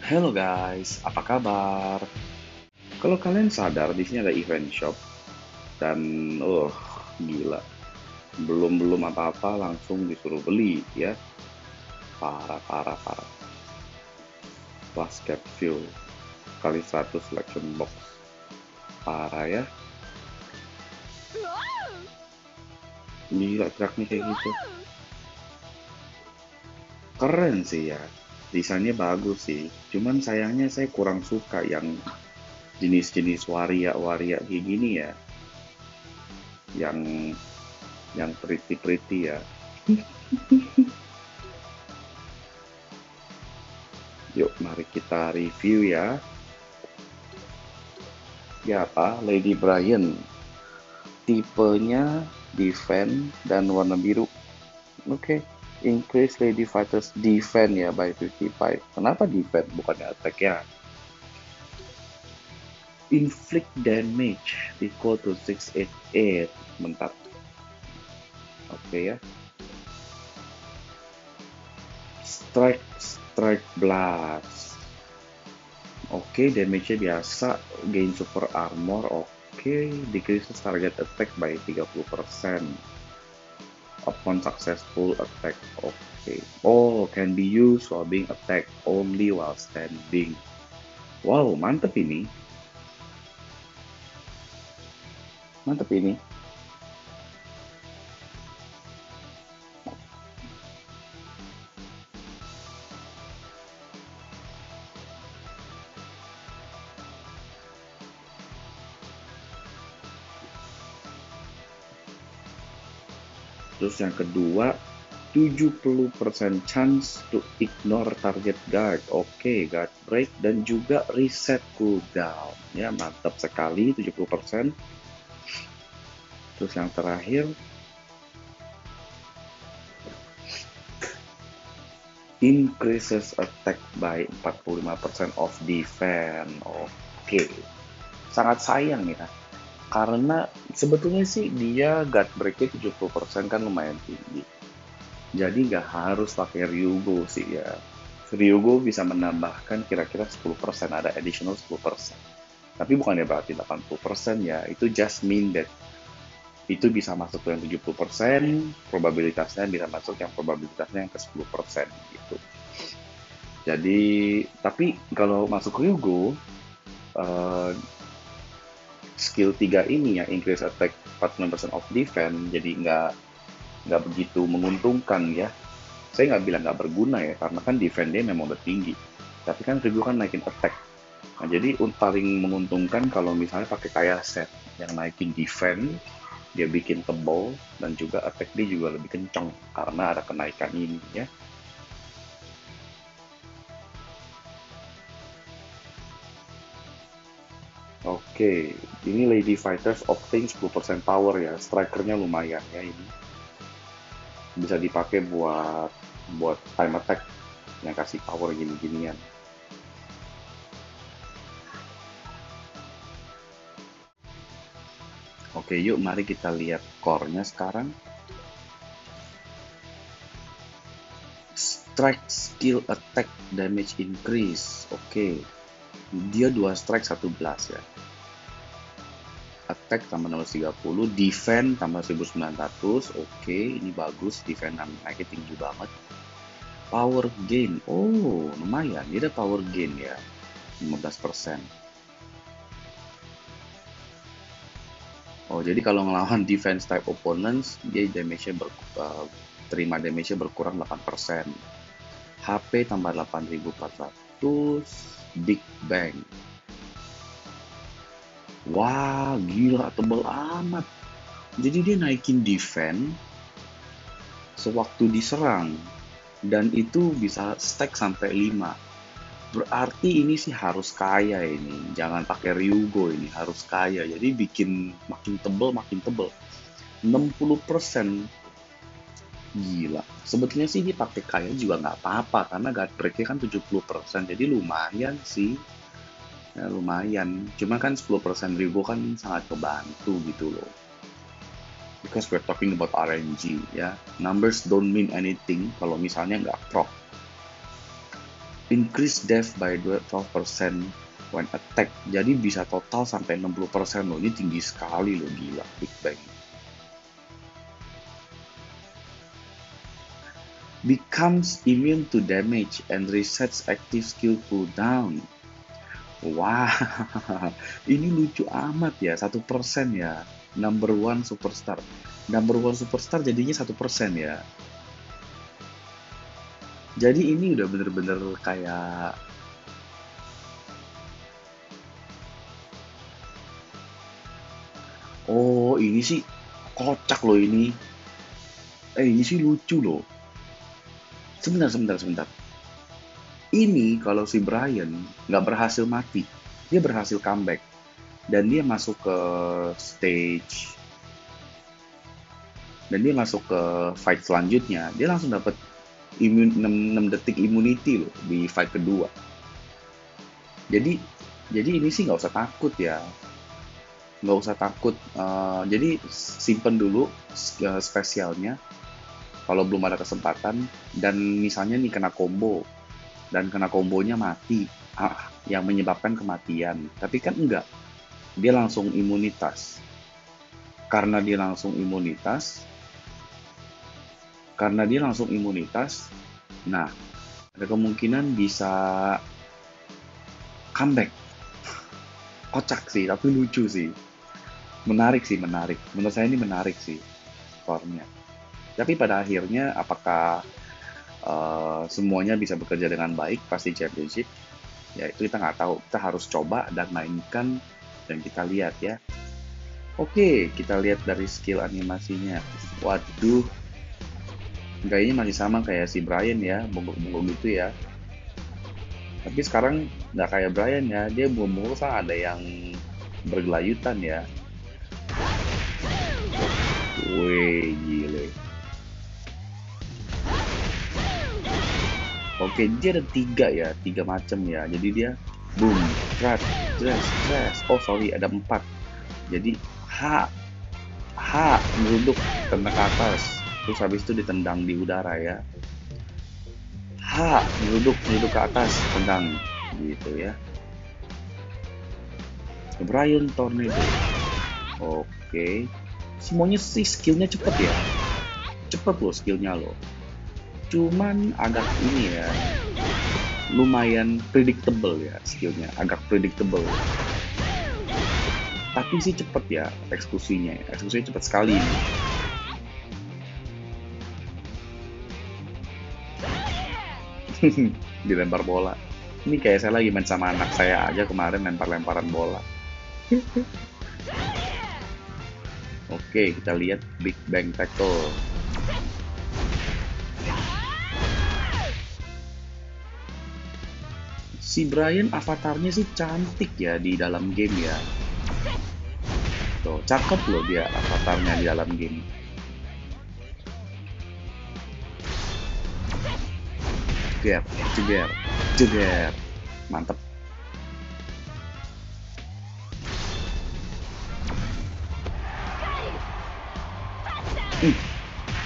Halo guys, apa kabar? Kalau kalian sadar di sini ada event shop dan gila, belum apa-apa langsung disuruh beli ya. Parah parah parah. Basket view kali 100 selection box. Parah ya. Gila truknya kayak gitu. Keren sih ya. Desainnya bagus sih. Cuman sayangnya saya kurang suka yang jenis-jenis waria-waria kayak gini ya. Yang pretty-pretty ya. Yuk, mari kita review ya. Ya apa? Lady Bryan. Tipenya defense dan warna biru. Oke. Increase Lady Fighters defense ya by 55. Kenapa defense bukannya attack ya? Inflict damage equal to 688. Bentar. Oke ya. Strike blast. Oke, damage-nya biasa. Gain super armor. Oke, decreases target attack by 30% upon successful attack. Oke. Oh, can be used while being attacked only while standing. Wow, mantep ini. Mantep ini. Terus yang kedua, 70% chance to ignore target guard. Oke, guard break dan juga reset cooldown. Ya, mantap sekali 70%. Terus yang terakhir, increases attack by 45% of defense. Oke, sangat sayang ya. Karena sebetulnya sih dia guard break-nya 70% kan lumayan tinggi. Jadi nggak harus pakai Ryugo sih ya. Ryugo bisa menambahkan kira-kira 10%, ada additional 10%. Tapi bukannya berarti 80% ya, itu just mean that itu bisa masuk ke yang 70%, probabilitasnya bisa masuk yang probabilitasnya yang ke 10% gitu. Jadi, tapi kalau masuk Ryugo, uh, skill 3 ini yang increase attack 49% of defense, jadi nggak begitu menguntungkan ya. Saya nggak bilang nggak berguna ya, karena kan defense dia memang udah tinggi. Tapi kan Ryugo kan naikin attack. Nah, jadi paling menguntungkan kalau misalnya pakai kayak set yang naikin defense, dia bikin tebal, dan juga attack dia juga lebih kencang karena ada kenaikan ini ya. Oke, ini Lady Fighters Octane 10% power ya, strikernya lumayan ya ini. Bisa dipakai buat buat time attack yang kasih power gini-ginian. Oke, yuk mari kita lihat core-nya sekarang. Strike skill attack damage increase. Oke, dia 2 strike 1 blast ya. Attack tambah 630, defense tambah 1900. Oke, ini bagus, defense naiknya tinggi banget. Power gain, oh lumayan, dia ada power gain ya, 15%. Oh, jadi kalau ngelawan defense type opponents, dia terima damage-nya berkurang 8%. HP tambah 8400, Big Bang. Wah, gila tebel amat. Jadi dia naikin defense sewaktu diserang dan itu bisa stack sampai 5. Berarti ini sih harus kaya ini. Jangan pakai Ryugo ini, harus kaya. Jadi bikin makin tebel makin tebel. 60%. Gila. Sebetulnya sih dipakai kaya juga nggak apa-apa karena guard break-nya kan 70%. Jadi lumayan sih. Ya, lumayan. Cuma kan 10% Ryugo kan sangat kebantu gitu loh. Because we're talking about RNG ya. Numbers don't mean anything kalau misalnya nggak proc. Increase def by 12% when attack. Jadi bisa total sampai 60% loh. Ini tinggi sekali loh, gila. Big Bang. Becomes immune to damage and resets active skill cooldown. Wah, ini lucu amat ya, 1% ya. Number one superstar. Number one superstar jadinya 1% ya. Jadi ini udah bener-bener kayak, oh ini sih kocak loh ini. Ini sih lucu loh. Sebentar. Ini kalau si Brian nggak berhasil mati, dia berhasil comeback. Dan dia masuk ke stage, dan dia masuk ke fight selanjutnya, dia langsung dapat 6 detik immunity loh di fight kedua. Jadi ini sih nggak usah takut ya, nggak usah takut. Jadi simpen dulu spesialnya kalau belum ada kesempatan, dan misalnya nih kena combo dan kena kombonya mati, yang menyebabkan kematian. Tapi kan enggak, dia langsung imunitas. Karena dia langsung imunitas, nah ada kemungkinan bisa comeback. Kocak sih, tapi lucu sih. Menarik. Menurut saya ini menarik sih skornya. Tapi pada akhirnya apakah semuanya bisa bekerja dengan baik pasti championship? Ya itu kita nggak tahu. Kita harus coba dan mainkan dan kita lihat ya. Oke, kita lihat dari skill animasinya. Waduh, gayanya masih sama kayak si Brian ya, bongkok-bongkok gitu ya. Tapi sekarang nggak kayak Brian ya, dia bongkok kan ada yang bergelayutan ya. Wih, gile. Oke, dia ada 3 macam ya. Jadi dia boom, stress. Oh sorry, ada 4. Jadi H meruduk, tendang ke atas. Terus habis itu ditendang di udara ya. Meruduk ke atas, tendang gitu ya. Brian Tornado. Oke. Semuanya sih skillnya cepet ya. Cepet loh skillnya loh. Cuman agak ini ya, lumayan predictable ya skillnya, agak predictable. Tapi sih cepet ya eksekusinya cepet sekali. Dilempar bola. Ini kayak saya lagi main sama anak saya aja kemarin, lempar-lemparan bola. Oke, kita lihat Big Bang Tackle. Si Brian avatarnya sih cantik ya di dalam game ya. Tuh, cakep loh dia avatarnya di dalam game. Jeger. Mantep.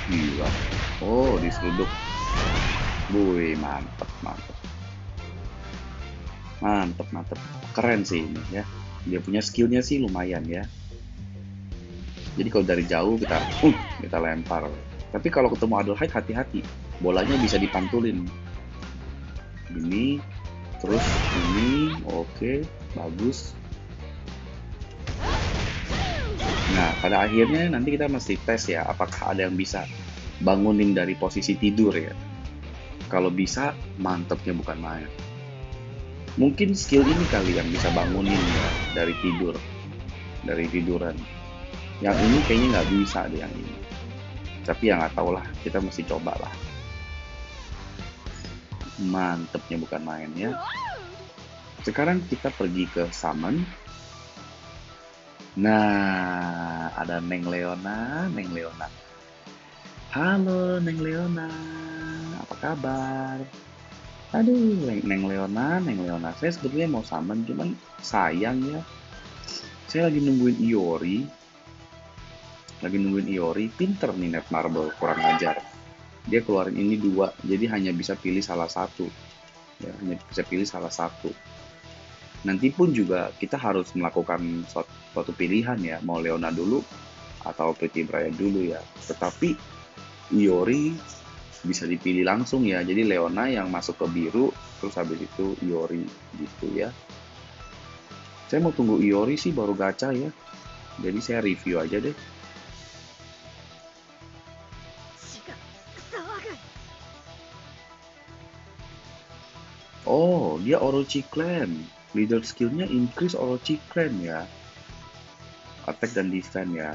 Gila. Oh, diseruduk. Wih, mantep. Keren sih ini ya. Dia punya skillnya sih lumayan ya. Jadi kalau dari jauh kita lempar. Tapi kalau ketemu Adelheid hati-hati. Bolanya bisa dipantulin. Ini, terus ini, oke, bagus. Nah, pada akhirnya nanti kita mesti tes ya, apakah ada yang bisa bangunin dari posisi tidur ya. Kalau bisa, mantepnya bukan main. Mungkin skill ini kali yang bisa bangunin ya dari tiduran. Yang ini kayaknya nggak bisa deh yang ini. Tapi ya nggak tau lah, kita mesti coba lah. Mantepnya bukan main ya. Sekarang kita pergi ke summon. Nah, ada Neng Leona. Halo Neng Leona, apa kabar? Aduh, Neng Leona. Saya sebetulnya mau summon, cuman sayang ya. Saya lagi nungguin Iori. Pinter nih Netmarble, kurang ajar. Dia keluarin ini 2, jadi hanya bisa pilih salah satu. ya, hanya bisa pilih salah satu. Nanti pun juga kita harus melakukan suatu pilihan ya, mau Leona dulu atau Pretty Brian dulu ya. Tetapi Iori bisa dipilih langsung ya, jadi Leona yang masuk ke biru, terus habis itu Iori gitu ya. Saya mau tunggu Iori sih baru gacha ya, jadi saya review aja deh. Oh, dia Orochi Clan. Leader skillnya increase Orochi Clan ya. Attack dan defense ya.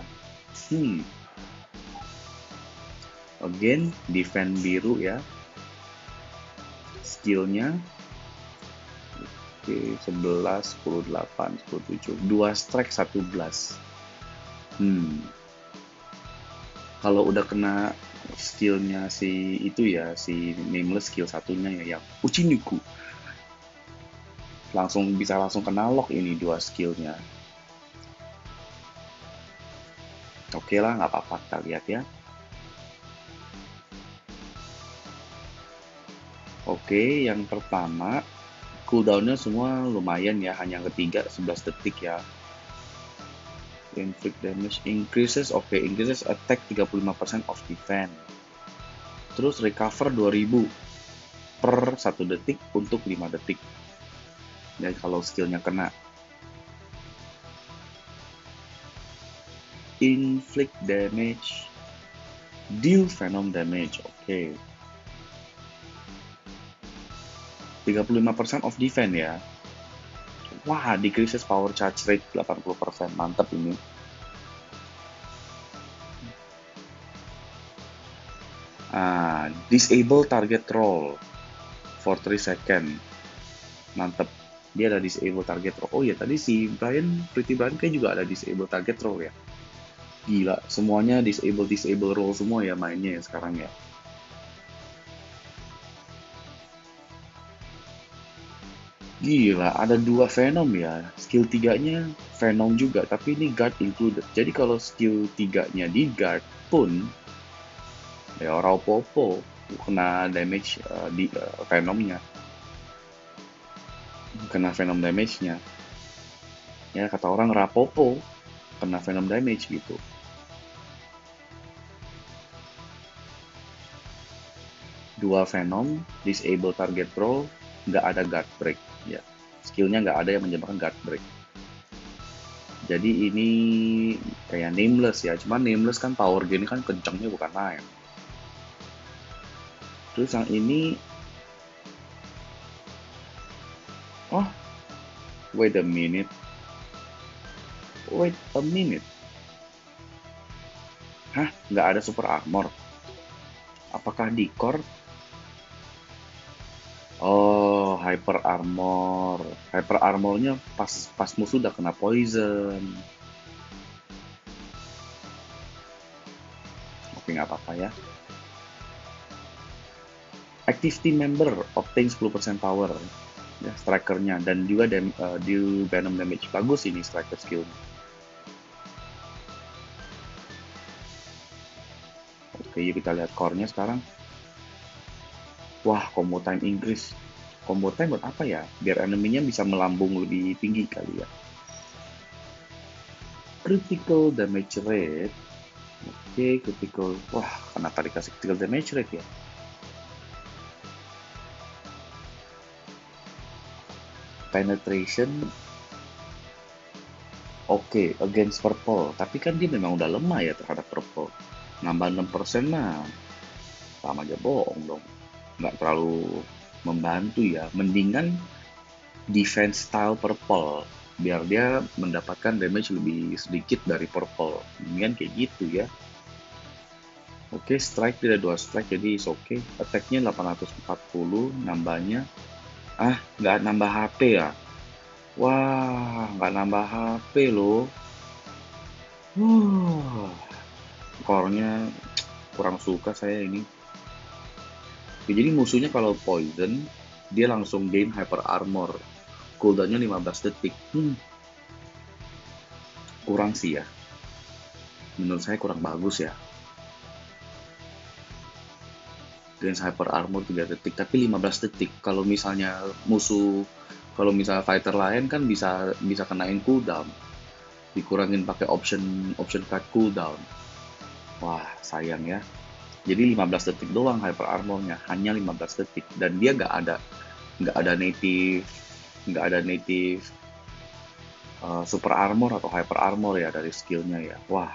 Again, defense biru ya. Skillnya oke, 11, 10, 8, 10, 7. 2 strike, 1 blast. Kalau udah kena skillnya si itu ya, si Nameless skill satunya ya, yang Uchiniku. Langsung kena lock ini 2 skillnya. Oke lah, nggak apa-apa, kita lihat ya. Oke, yang pertama, cooldownnya semua lumayan ya, hanya ketiga 11 detik ya. Inflict damage increases, oke, increases attack 35% of defense. Terus recover 2000 per 1 detik untuk 5 detik. Dan kalau skillnya kena. Inflict damage, deal venom damage, oke. 35% of defense ya. Wah, decreases power charge rate 80%, mantap ini. Disable target roll for 3 second. Mantep. Dia ada disable target roll. Oh ya, tadi si Pretty Brian kayak juga ada disable target roll ya. Gila, semuanya disable roll semua ya mainnya ya sekarang ya. Gila, ada 2 Venom ya. Skill 3-nya Venom juga, tapi ini guard included. Jadi kalau skill 3-nya di guard pun ya Raupopo kena damage di Venomnya. Kena Venom damage-nya. Ya kata orang Rapopo kena Venom damage gitu. Dua Venom, disable target roll, nggak ada guard break ya. Skillnya nggak ada yang menyebabkan guard break. Jadi ini kayak Nameless ya, cuman Nameless kan power gain kan kencangnya bukan main. Terus yang ini, oh, wait a minute, hah, nggak ada super armor? Apakah di core? Oh, hyper armor. Hyper armornya pas musuh udah kena poison. Oke, nggak apa-apa ya. Active team member obtain 10% power ya, strikernya, dan juga deal venom damage. Bagus ini striker skillnya. Oke, yuk kita lihat core-nya sekarang. Wah, combo time increase. Combo time buat apa ya? Biar enemy-nya bisa melambung lebih tinggi kali ya. Critical damage rate. Oke, critical. Wah, kenapa dikasih critical damage rate ya? Penetration. Oke, against purple. Tapi kan dia memang udah lemah ya terhadap purple. Nambah 6% mah sama aja bohong dong. Nggak terlalu membantu ya. Mendingan defense style purple. Biar dia mendapatkan damage lebih sedikit dari purple. Mendingan kayak gitu ya. Oke, strike tidak 2 strike jadi is oke. Attack-nya 840, nambahnya. Nggak nambah HP ya? Wah, nggak nambah HP loh. Core-nya kurang suka saya ini. Ya, jadi musuhnya kalau poison, dia langsung gain hyper armor. Cooldown-nya 15 detik. Kurang sih ya. Menurut saya kurang bagus ya. Against Hyper Armor 3 detik, tapi 15 detik. Kalau misalnya fighter lain kan bisa kenain cooldown, dikurangin pakai option card cooldown. Wah, sayang ya. Jadi 15 detik doang Hyper Armornya, hanya 15 detik, dan dia nggak ada native Super Armor atau Hyper Armor ya dari skillnya ya. Wah,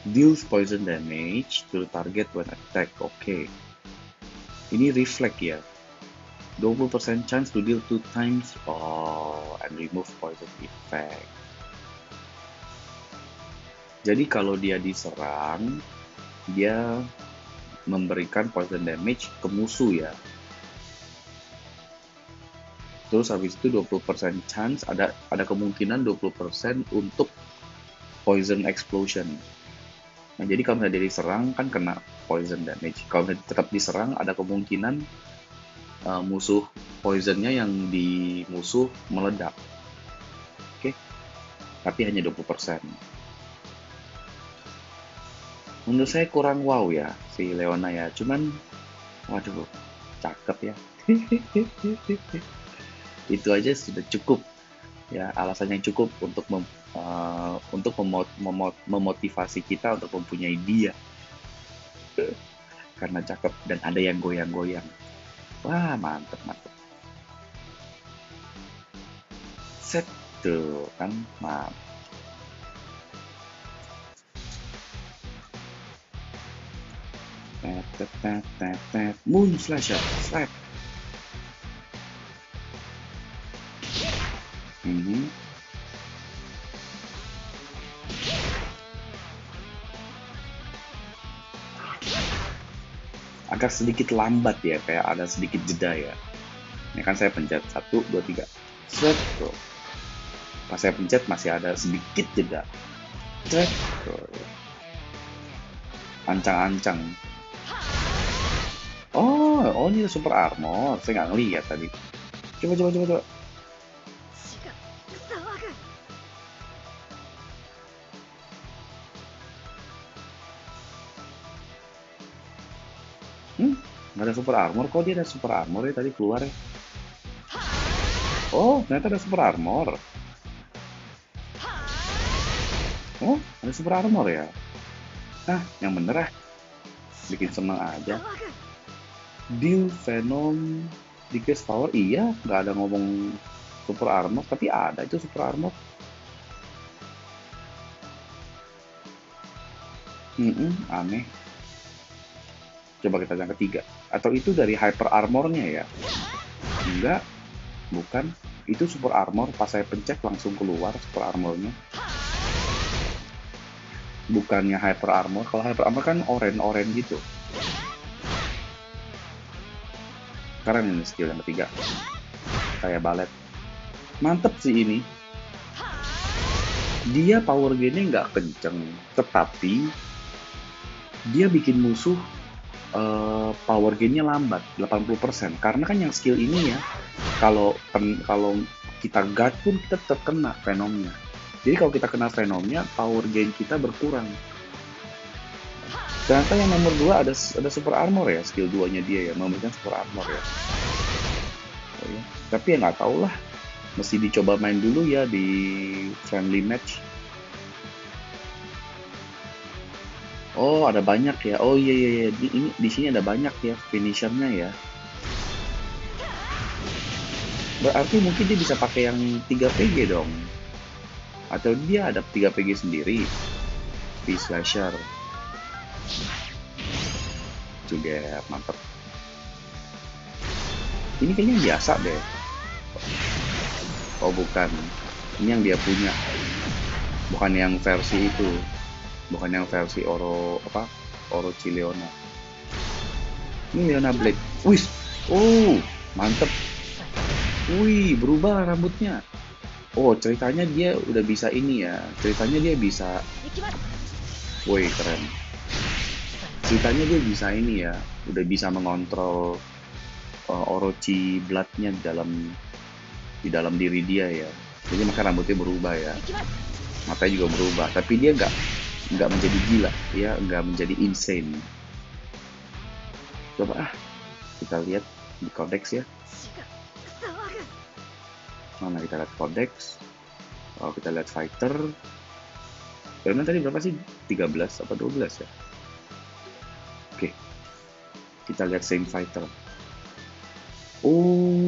deals poison damage to target when attack. Oke. Ini reflect ya. 20% chance to deal 2 times. Oh, and remove poison effect. Jadi kalau dia diserang, dia memberikan poison damage ke musuh ya. Terus habis itu 20% chance, ada kemungkinan 20% untuk poison explosion. Nah, jadi kalau misalnya dia diserang kan kena poison damage. Kalau misalnya tetap diserang, ada kemungkinan musuh poisonnya yang di musuh meledak. Oke. Tapi hanya 20%. Menurut saya kurang wow ya si Leona ya. Cuman waduh, cakep ya. Itu aja sudah cukup ya, alasan yang cukup untuk memotivasi kita untuk mempunyai dia, karena cakep dan ada yang goyang-goyang. Wah, mantep. Set tuh kan, mantap. Moon Slasher, slap. Agak sedikit lambat ya, kayak ada sedikit jeda ya. Ini kan saya pencet 1, 2, 3. Set tuh. Pas saya pencet masih ada sedikit jeda. Set tuh. Ancang-ancang. Oh ini super armor. Saya nggak ngeliat tadi. Coba. Nggak ada super armor. Kok dia ada super armor ya tadi keluar ya? Oh, ternyata ada super armor. Oh, ada super armor ya? Nah, yang bener ah. Bikin seneng aja. Deal Venom decrease power, iya, nggak ada ngomong super armor, tapi ada itu super armor. Aneh. Coba kita yang ketiga. Atau itu dari hyper armornya ya? Enggak, bukan. Itu super armor, pas saya pencet langsung keluar super armornya. Bukannya hyper armor. Kalau hyper armor kan orange gitu. Keren ini skill yang ketiga. Kayak balet. Mantep sih ini. Dia power gainnya nggak kenceng, tetapi dia bikin musuh power gainnya lambat 80%. Karena kan yang skill ini ya, kalau kita guard pun kita tetap kena Venomnya. Jadi kalau kita kena Venomnya, power gain kita berkurang. Ternyata yang nomor 2 ada super armor ya, skill 2-nya dia ya, memberikan super armor ya. Oh, ya. Tapi ya nggak tahu lah, mesti dicoba main dulu ya di friendly match. Oh, ada banyak ya. Oh iya. Ini di sini ada banyak ya finishernya ya. Berarti mungkin dia bisa pakai yang 3 PG dong. Atau dia ada 3 PG sendiri. V-Slasher. Juga mantap. Ini kayaknya biasa deh. Oh bukan. Ini yang dia punya. Bukan yang versi itu. Bukan yang versi Orochi Leona. Ini Leona Blade. Wih, mantep. Wih, berubah rambutnya. Oh, ceritanya dia udah bisa ini ya. Ceritanya dia bisa. Wih, keren. Ceritanya dia bisa ini ya. Udah bisa mengontrol Orochi Blood-nya di dalam diri dia ya. Jadi maka rambutnya berubah ya. Matanya juga berubah. Tapi dia nggak menjadi gila, ya nggak menjadi insane. Coba kita lihat di Codex ya. Mana kita lihat Codex. Kalau kita lihat Fighter, Leona tadi berapa sih? 13 apa 12 ya? Oke, kita lihat Same Fighter. Oh,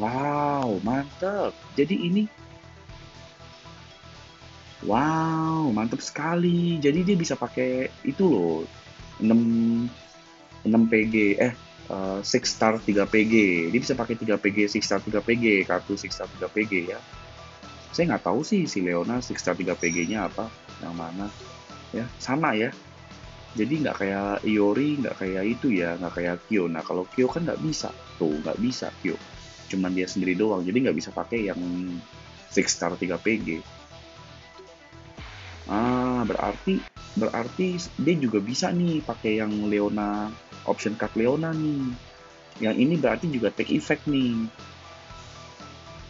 wow, mantap. Jadi ini, wow, mantap sekali. Jadi dia bisa pakai itu loh, 6 6 PG, 6 star 3 PG. Dia bisa pakai 3 PG, 6 star 3 PG, kartu 6 star 3 PG ya. Saya nggak tahu sih si Leona 6 star 3 PG-nya apa, yang mana. Ya, sama ya. Jadi nggak kayak Iori, nggak kayak itu ya, nggak kayak Kyo. Nah kalau Kyo kan nggak bisa, tuh nggak bisa Kyo. Cuman dia sendiri doang, jadi nggak bisa pakai yang 6 star 3 PG. Berarti berarti dia juga bisa nih pakai yang Leona, option card Leona nih. Yang ini berarti juga take effect nih.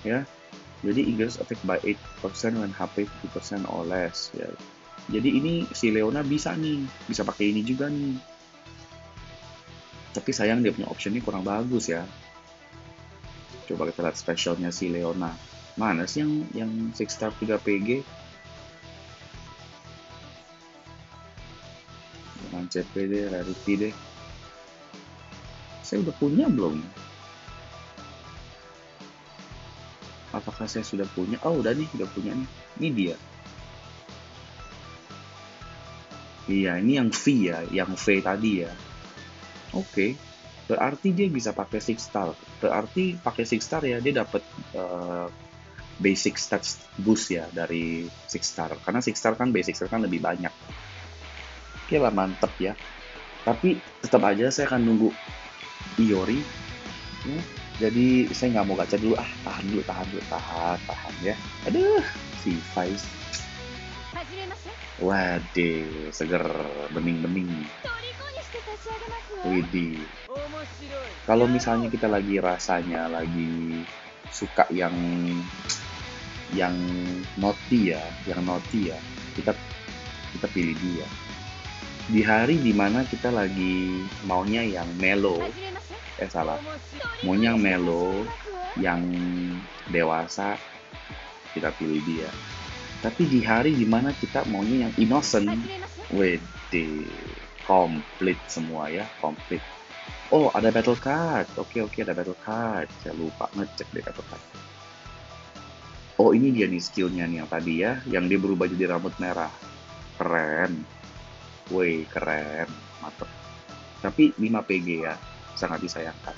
Ya. Jadi increase effect by 8% when HP 50% or less ya. Jadi ini si Leona bisa nih, bisa pakai ini juga nih. Tapi sayang dia punya optionnya kurang bagus ya. Coba kita lihat specialnya si Leona. Mana sih yang 6 star 3 PG? Dengan CP deh, rarity deh. Saya udah punya belum? Apakah saya sudah punya? Oh udah nih, udah punya nih. Ini dia. Iya, ini yang V ya, yang V tadi ya. Oke, berarti dia bisa pakai 6 star. Berarti pakai 6 star ya, dia dapat basic stats boost ya dari 6 star. Karena 6 star kan basic star kan lebih banyak. Oke lah, mantep ya. Tapi tetap aja saya akan nunggu Iori. Ya. Jadi saya nggak mau gacha dulu. Tahan ya. Aduh, si Faiz. Waduh, seger, bening-bening. Widih. Kalau misalnya kita lagi rasanya lagi suka yang naughty ya, kita kita pilih dia. Di hari dimana kita lagi maunya yang mellow, maunya yang mellow, yang dewasa, kita pilih dia. Tapi di hari dimana kita maunya yang innocent, wede, komplit semua ya, komplit. Oh, ada battle card. Oke, ada battle card. Saya lupa ngecek deh battle card. Oh, ini dia nih skillnya nih yang tadi ya, yang dia berubah jadi rambut merah. Keren. Woi, keren. Mantep. Tapi 5 PG ya, sangat disayangkan.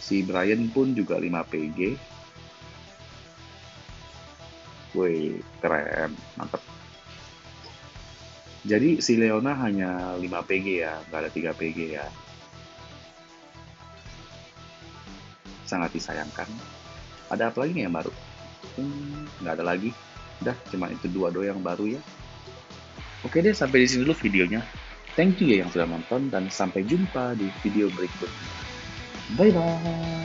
Si Brian pun juga 5 PG. Woi, keren. Mantep. Jadi si Leona hanya 5 PG ya, nggak ada 3 PG ya. Sangat disayangkan. Ada apa lagi nih yang baru? Nggak ada lagi. Udah, cuma itu dua doang yang baru ya. Oke deh, sampai di sini dulu videonya. Thank you ya yang sudah nonton dan sampai jumpa di video berikutnya. Bye bye.